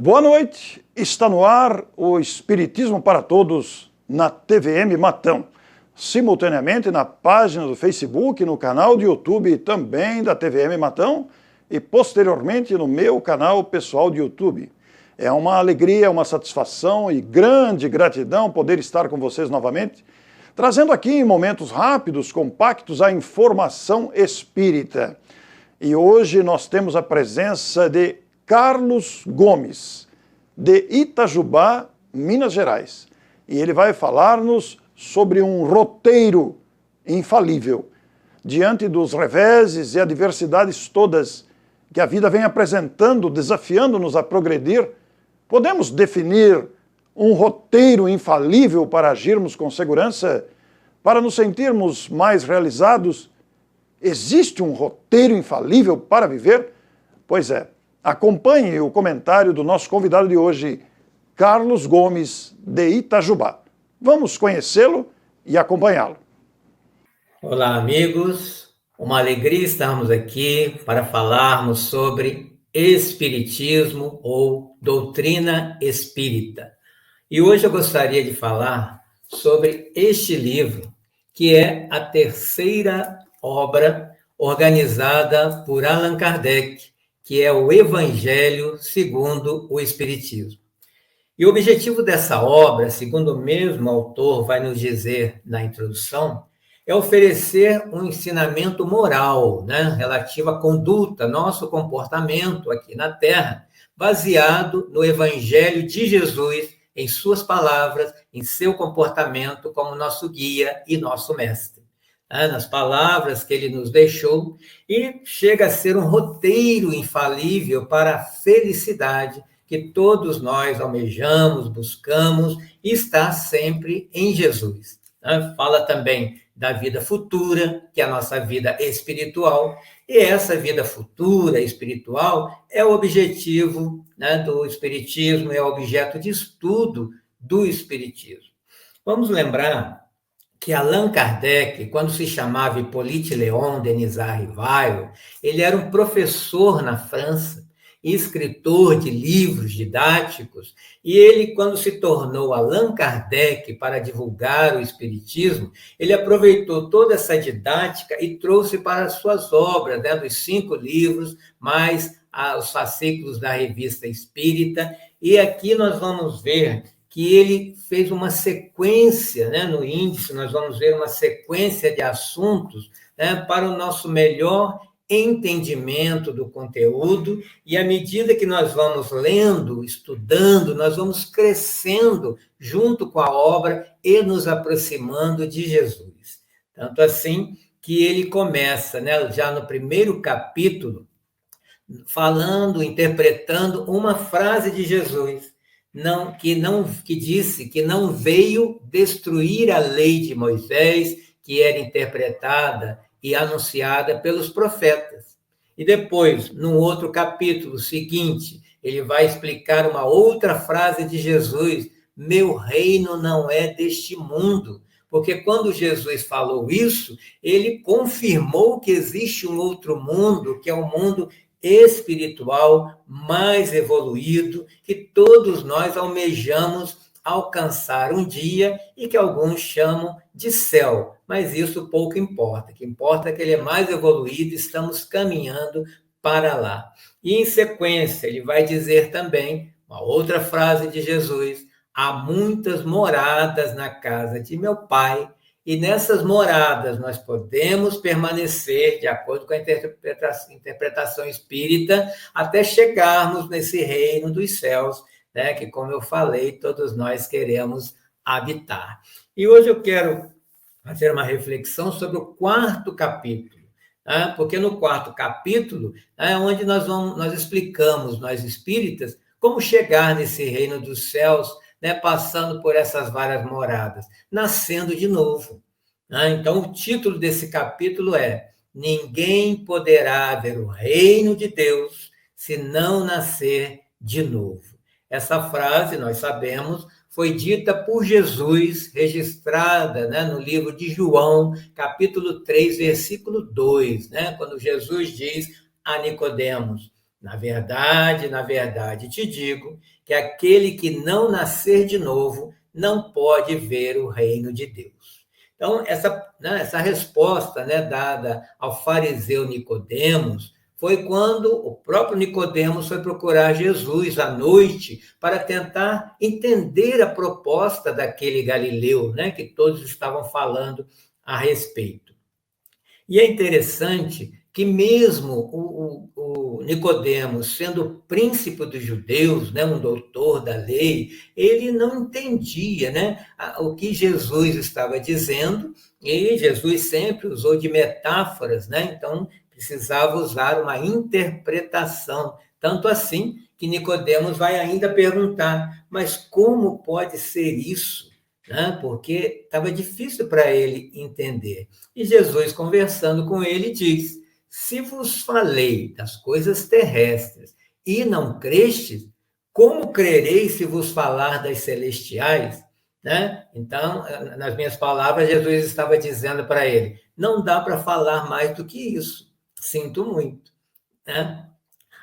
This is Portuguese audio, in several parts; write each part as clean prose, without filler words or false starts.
Boa noite, está no ar o Espiritismo para Todos na TVM Matão, simultaneamente na página do Facebook, no canal do YouTube também da TVM Matão e posteriormente no meu canal pessoal do YouTube. É uma alegria, uma satisfação e grande gratidão poder estar com vocês novamente, trazendo aqui em momentos rápidos, compactos, a informação espírita. E hoje nós temos a presença de Carlos Gomes, de Itajubá, Minas Gerais. E ele vai falar-nos sobre um roteiro infalível, diante dos reveses e adversidades todas que a vida vem apresentando, desafiando-nos a progredir. Podemos definir um roteiro infalível para agirmos com segurança, para nos sentirmos mais realizados? Existe um roteiro infalível para viver? Pois é. Acompanhe o comentário do nosso convidado de hoje, Carlos Gomes, de Itajubá. Vamos conhecê-lo e acompanhá-lo. Olá, amigos. Uma alegria estarmos aqui para falarmos sobre Espiritismo ou doutrina espírita. E hoje eu gostaria de falar sobre este livro, que é a terceira obra organizada por Allan Kardec, que é o Evangelho segundo o Espiritismo. E o objetivo dessa obra, segundo o mesmo autor vai nos dizer na introdução, é oferecer um ensinamento moral, relativo à conduta, nosso comportamento aqui na Terra, baseado no Evangelho de Jesus, em suas palavras, em seu comportamento como nosso guia e nosso mestre. Nas palavras que ele nos deixou, e chega a ser um roteiro infalível para a felicidade que todos nós almejamos, buscamos e está sempre em Jesus. Fala também da vida futura, que é a nossa vida espiritual, e essa vida futura espiritual é o objetivo do Espiritismo, é o objeto de estudo do Espiritismo. Vamos lembrar que Allan Kardec, quando se chamava Hippolyte Léon Denis Rivail, ele era um professor na França, escritor de livros didáticos, e ele, quando se tornou Allan Kardec para divulgar o Espiritismo, ele aproveitou toda essa didática e trouxe para as suas obras, dos 5 livros, mais os fascículos da Revista Espírita, e aqui nós vamos ver que ele fez uma sequência, no índice, nós vamos ver uma sequência de assuntos para o nosso melhor entendimento do conteúdo, e à medida que nós vamos lendo, estudando, nós vamos crescendo junto com a obra e nos aproximando de Jesus. Tanto assim que ele começa, já no primeiro capítulo, falando, interpretando uma frase de Jesus, que disse que não veio destruir a lei de Moisés, que era interpretada e anunciada pelos profetas. E depois, no outro capítulo seguinte, ele vai explicar uma outra frase de Jesus: meu reino não é deste mundo. Porque quando Jesus falou isso, ele confirmou que existe um outro mundo, que é o mundo espiritual mais evoluído, que todos nós almejamos alcançar um dia e que alguns chamam de céu, mas isso pouco importa. O que importa é que ele é mais evoluído e estamos caminhando para lá. E em sequência, ele vai dizer também uma outra frase de Jesus: há muitas moradas na casa de meu Pai, e nessas moradas nós podemos permanecer, de acordo com a interpretação espírita, até chegarmos nesse reino dos céus, que, como eu falei, todos nós queremos habitar. E hoje eu quero fazer uma reflexão sobre o 4º capítulo, porque no 4º capítulo é onde nós explicamos, nós espíritas, como chegar nesse reino dos céus, passando por essas várias moradas, nascendo de novo. Então, o título desse capítulo é: ninguém poderá ver o reino de Deus se não nascer de novo. Essa frase, nós sabemos, foi dita por Jesus, registrada no livro de João, capítulo 3, versículo 2, quando Jesus diz a Nicodemos: na verdade, te digo que aquele que não nascer de novo não pode ver o reino de Deus. Então, essa resposta, né, dada ao fariseu Nicodemos foi quando o próprio Nicodemos foi procurar Jesus à noite para tentar entender a proposta daquele galileu, né, que todos estavam falando a respeito. E é interessante que mesmo o Nicodemos, sendo o príncipe dos judeus, né, um doutor da lei, ele não entendia, né, o que Jesus estava dizendo, e Jesus sempre usou de metáforas, né, então precisava usar uma interpretação. Tanto assim que Nicodemos vai ainda perguntar, mas como pode ser isso? Né? Porque estava difícil para ele entender. E Jesus, conversando com ele, diz: se vos falei das coisas terrestres e não crestes, como crereis se vos falar das celestiais? Né? Então, nas minhas palavras, Jesus estava dizendo para ele: não dá para falar mais do que isso. Sinto muito. Né?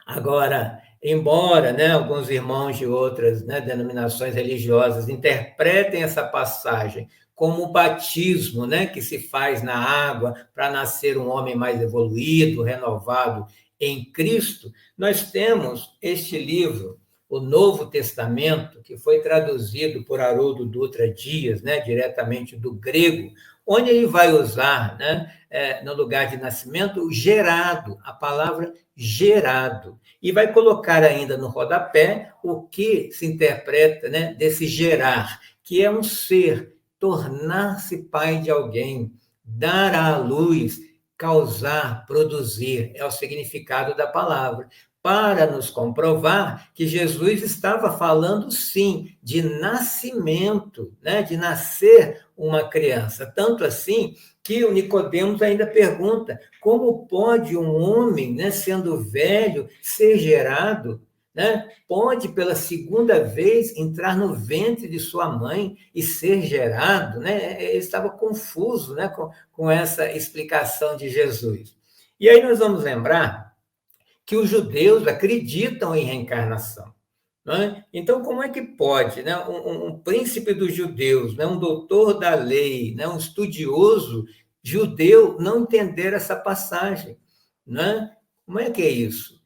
Agora, embora, né, alguns irmãos de outras, né, denominações religiosas interpretem essa passagem como o batismo, né, que se faz na água para nascer um homem mais evoluído, renovado em Cristo, nós temos este livro, o Novo Testamento, que foi traduzido por Haroldo Dutra Dias, né, diretamente do grego, onde ele vai usar, né, no lugar de nascimento, o gerado, a palavra gerado. E vai colocar ainda no rodapé o que se interpreta, né, desse gerar, que é um ser, tornar-se pai de alguém, dar à luz, causar, produzir, é o significado da palavra. Para nos comprovar que Jesus estava falando, sim, de nascimento, né, de nascer uma criança. Tanto assim que o Nicodemos ainda pergunta: como pode um homem, né, sendo velho, ser gerado? Né? Pode, pela segunda vez, entrar no ventre de sua mãe e ser gerado? Né? Ele estava confuso, né, com essa explicação de Jesus. E aí nós vamos lembrar que os judeus acreditam em reencarnação. Né? Então, como é que pode, né, um príncipe dos judeus, né, um doutor da lei, né, um estudioso judeu não entender essa passagem? Né? Como é que é isso?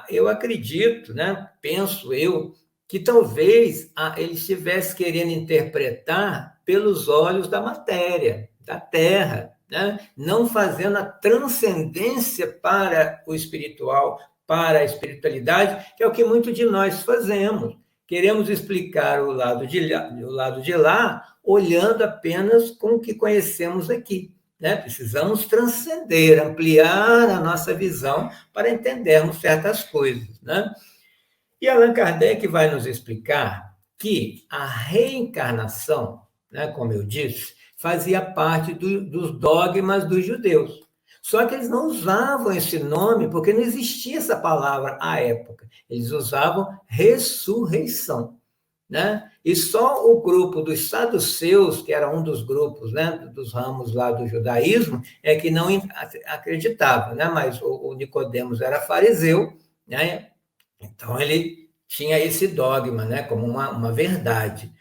Eu acredito, né, penso eu, que talvez ele estivesse querendo interpretar pelos olhos da matéria, da terra, né? Não fazendo a transcendência para o espiritual, para a espiritualidade, que é o que muitos de nós fazemos. Queremos explicar o lado de lá, olhando apenas com o que conhecemos aqui. Né? Precisamos transcender, ampliar a nossa visão para entendermos certas coisas. Né? E Allan Kardec vai nos explicar que a reencarnação, né, como eu disse, fazia parte dos dogmas dos judeus. Só que eles não usavam esse nome porque não existia essa palavra à época. Eles usavam ressurreição. Né? E só o grupo dos saduceus, que era um dos grupos, né, dos ramos lá do judaísmo, é que não acreditava, né? Mas o Nicodemos era fariseu, né? Então ele tinha esse dogma, né, como uma verdade.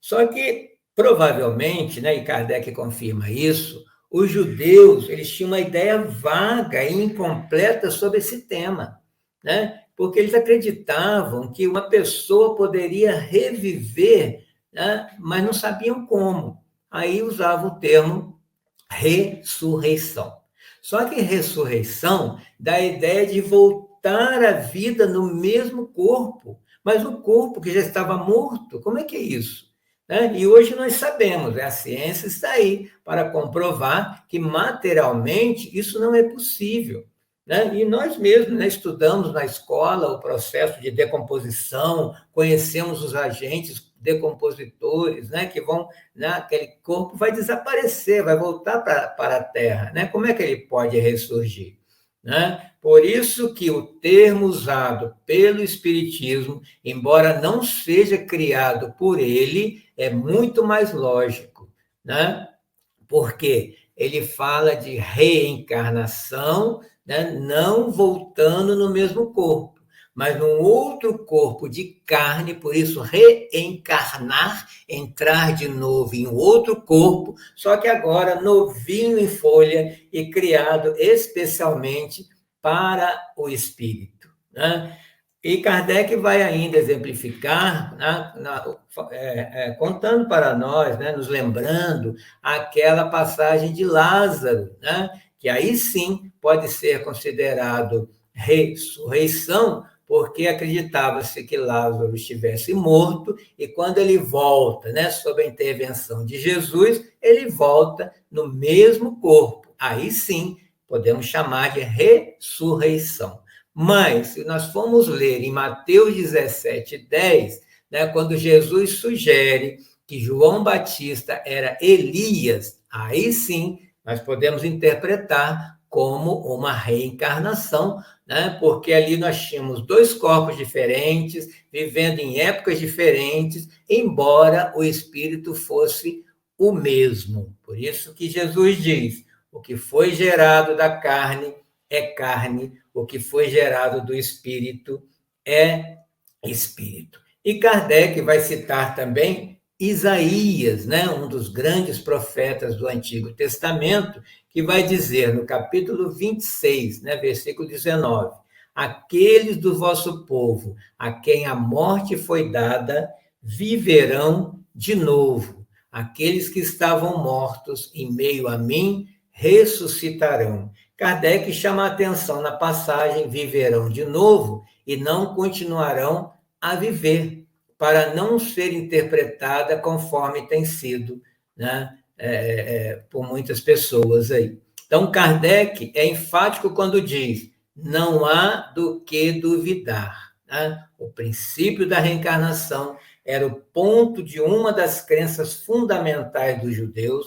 Só que, provavelmente, né, e Kardec confirma isso, os judeus eles tinham uma ideia vaga e incompleta sobre esse tema, né? Porque eles acreditavam que uma pessoa poderia reviver, né, mas não sabiam como. Aí usavam o termo ressurreição. Só que ressurreição dá a ideia de voltar à vida no mesmo corpo, mas o corpo que já estava morto, como é que é isso? Né? E hoje nós sabemos, a ciência está aí para comprovar que materialmente isso não é possível. Né? E nós mesmos, né, estudamos na escola o processo de decomposição, conhecemos os agentes decompositores, né, que vão, né, aquele corpo vai desaparecer, vai voltar para a Terra. Né? Como é que ele pode ressurgir? Né? Por isso que o termo usado pelo Espiritismo, embora não seja criado por ele, é muito mais lógico. Né? Porque ele fala de reencarnação, né, não voltando no mesmo corpo. mas num outro corpo de carne, por isso reencarnar, entrar de novo em outro corpo, só que agora novinho em folha e criado especialmente para o espírito, né? E Kardec vai ainda exemplificar, contando para nós, né, nos lembrando aquela passagem de Lázaro, né, que aí sim pode ser considerado ressurreição, porque acreditava-se que Lázaro estivesse morto, e quando ele volta, né, sob a intervenção de Jesus, ele volta no mesmo corpo. Aí sim podemos chamar de ressurreição. Mas, se nós formos ler em Mateus 17:10, né, quando Jesus sugere que João Batista era Elias, aí sim nós podemos interpretar como uma reencarnação, né, porque ali nós tínhamos dois corpos diferentes, vivendo em épocas diferentes, embora o espírito fosse o mesmo. Por isso que Jesus diz: o que foi gerado da carne é carne, o que foi gerado do espírito é espírito. E Kardec vai citar também Isaías, né, um dos grandes profetas do Antigo Testamento, que vai dizer no capítulo 26, né, versículo 19: aqueles do vosso povo a quem a morte foi dada viverão de novo. Aqueles que estavam mortos em meio a mim ressuscitarão. Kardec chama a atenção na passagem viverão de novo e não continuarão a viver, para não ser interpretada conforme tem sido, né, por muitas pessoas aí. Então, Kardec é enfático quando diz: não há do que duvidar, né? O princípio da reencarnação era o ponto de uma das crenças fundamentais dos judeus,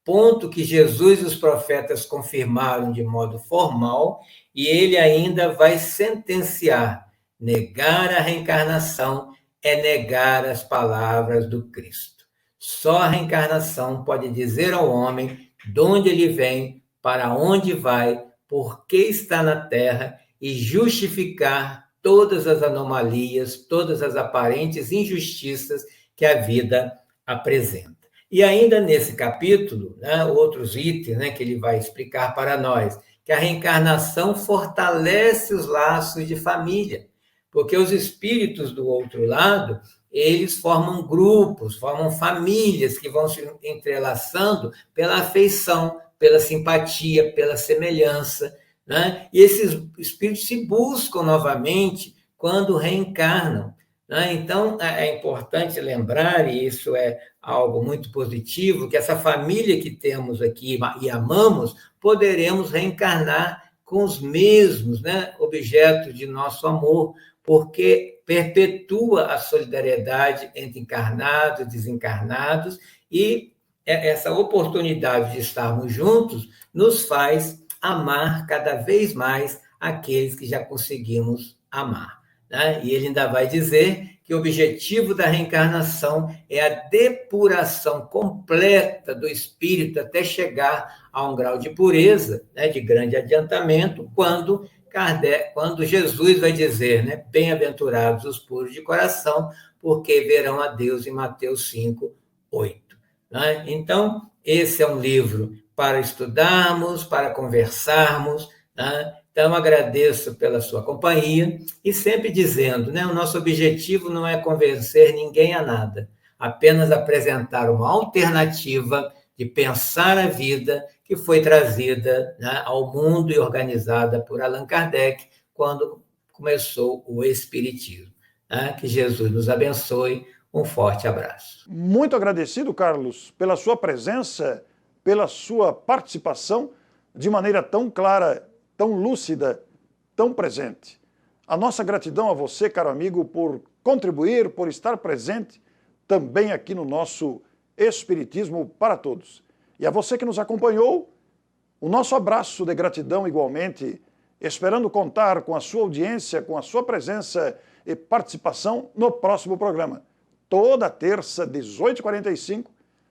ponto que Jesus e os profetas confirmaram de modo formal, e ele ainda vai sentenciar: negar a reencarnação é negar as palavras do Cristo. Só a reencarnação pode dizer ao homem de onde ele vem, para onde vai, por que está na Terra, e justificar todas as anomalias, todas as aparentes injustiças que a vida apresenta. E ainda nesse capítulo, né, outros itens, né, que ele vai explicar para nós, que a reencarnação fortalece os laços de família, porque os espíritos do outro lado, eles formam grupos, formam famílias que vão se entrelaçando pela afeição, pela simpatia, pela semelhança, né? E esses espíritos se buscam novamente quando reencarnam, né? Então, é importante lembrar, e isso é algo muito positivo, que essa família que temos aqui e amamos, poderemos reencarnar com os mesmos, né, objetos de nosso amor, porque perpetua a solidariedade entre encarnados e desencarnados, e essa oportunidade de estarmos juntos nos faz amar cada vez mais aqueles que já conseguimos amar, né? E ele ainda vai dizer que o objetivo da reencarnação é a depuração completa do espírito até chegar a um grau de pureza, né, de grande adiantamento, quando Jesus vai dizer, né, bem-aventurados os puros de coração, porque verão a Deus, em Mateus 5:8. Né? Então, esse é um livro para estudarmos, para conversarmos, né? Então, agradeço pela sua companhia e sempre dizendo, né, o nosso objetivo não é convencer ninguém a nada, apenas apresentar uma alternativa de pensar a vida que foi trazida, né, ao mundo e organizada por Allan Kardec quando começou o Espiritismo. Né? Que Jesus nos abençoe. Um forte abraço. Muito agradecido, Carlos, pela sua presença, pela sua participação de maneira tão clara, tão lúcida, tão presente. A nossa gratidão a você, caro amigo, por contribuir, por estar presente também aqui no nosso Espiritismo para Todos. E a você que nos acompanhou, o nosso abraço de gratidão igualmente, esperando contar com a sua audiência, com a sua presença e participação no próximo programa. Toda terça, 18h45,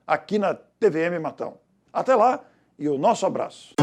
aqui na TVM Matão. Até lá e o nosso abraço.